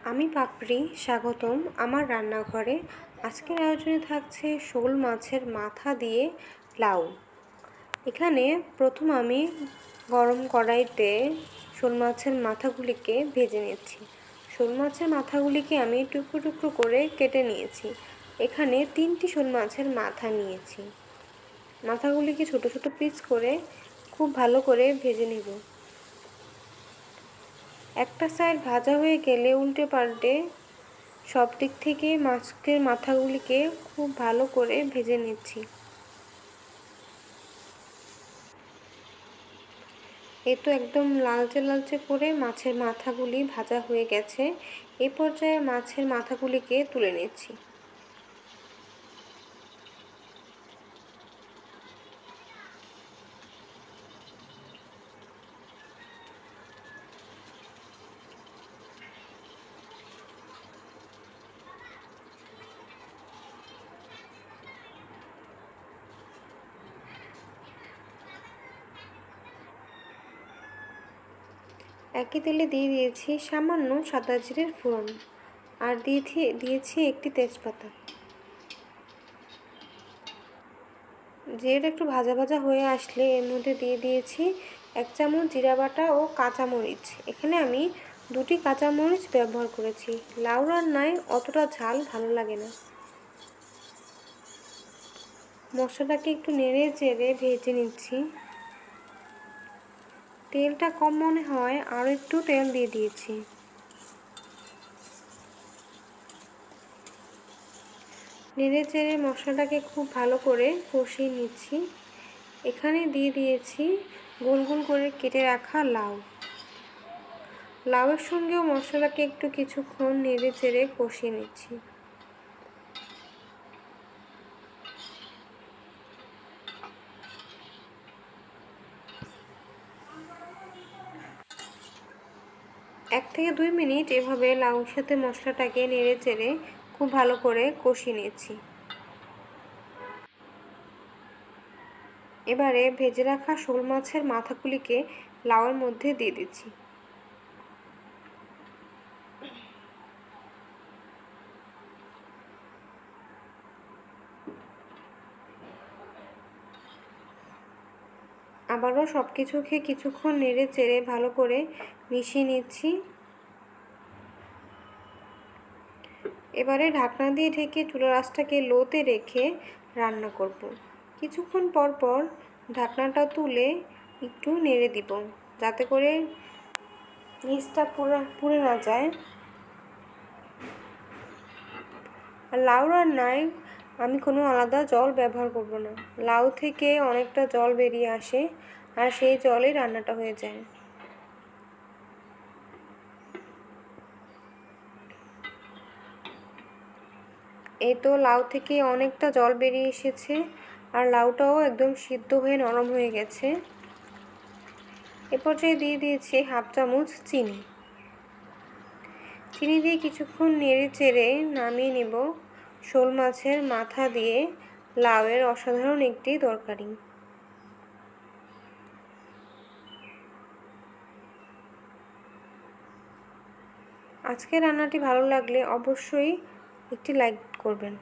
আমি পাপড়ি, স্বাগতম আমার রান্নাঘরে। আজকের আয়োজনে থাকছে শোল মাছের মাথা দিয়ে লাউ। এখানে প্রথম আমি গরম কড়াইতে শোল মাছের মাথাগুলিকে ভেজে নিচ্ছি। শোল মাছের মাথাগুলিকে আমি টুকরো টুকরো করে কেটে নিয়েছি। এখানে 3টি শোল মাছের মাথা নিয়েছি। মাথাগুলিকে ছোট ছোট পিস করে খুব ভালো করে ভেজে নেব। একটা সাইড ভাজা হয়ে গেলে উল্টে পাল্টে সব দিক থেকে মাছের মাথাগুলিকে খুব ভালো করে ভেজে নিচ্ছি। এই তো একদম লালচে লালচে করে মাছের মাথাগুলি ভাজা হয়ে গেছে। এই পর্যায়ে মাছের মাথাগুলিকে তুলে নিচ্ছি। একই তেলে দিয়ে দিয়েছি সামান্য সাদা জিরের ফোড়ন আর দিয়েছি একটি তেজপাতা। জিরেটা একটু ভাজা ভাজা হয়ে আসলে এর মধ্যে দিয়ে দিয়েছি 1 চামচ জিরা বাটা ও কাঁচামরিচ। এখানে আমি 2টি কাঁচামরিচ ব্যবহার করেছি। লাউ রান্নায় অতটা ঝাল ভালো লাগে না। মশলাটাকে একটু নেড়ে চেড়ে ভেজে নিচ্ছি। তেলটা কম মনে হয় আরও একটু তেল দিয়ে দিয়েছি। নেড়ে চেড়ে মশলাটাকে খুব ভালো করে কষিয়ে নিচ্ছি। এখানে দিয়ে দিয়েছি গোল গোল করে কেটে রাখা লাউ। লাউয়ের সঙ্গেও মশলাটাকে একটু কিছুক্ষণ নেড়ে চেড়ে কষিয়ে নিচ্ছি। এক থেকে 2 মিনিট এভাবে লাউর সাথে মশলাটাকে নেড়ে চেড়ে খুব ভালো করে কষিয়ে নিচ্ছি। এবারে ভেজে রাখা শোল মাছের মাথাগুলিকে লাউয়ের মধ্যে দিয়ে দিচ্ছি। আবারও সব কিছুকে কিছুক্ষণ নেড়ে চেড়ে ভালো করে মিশিয়ে নিচ্ছি। এবারে ঢাকনা দিয়ে ঢেকে চুলার আঁচটাকে লোতে রেখে রান্না করব। কিছুক্ষণ পর পর ঢাকনাটা তুলে একটু নেড়ে দিব, যাতে করে নিচটা পুড়ে না যায়। আর লাউ রান্নায় আমি কোনো আলাদা জল ব্যবহার করব না। লাউ থেকে অনেকটা জল বেরিয়ে আসে আর সেই জলেই রান্নাটা হয়ে যায়। এই তো লাউ থেকে অনেকটা জল বেরিয়ে এসেছে আর লাউটাও একদম সিদ্ধ হয়ে নরম হয়ে গেছে। এ পর্যায়ে দিয়ে দিয়েছি 1/2 চামচ চিনি। চিনি দিয়ে কিছুক্ষণ নেড়ে চেড়ে নামিয়ে নেব শোল মাছের মাথা দিয়ে লাউয়ের অসাধারণ একটি তরকারি। আজকের রান্নাটি ভালো লাগলে অবশ্যই একটি লাইক করবেন।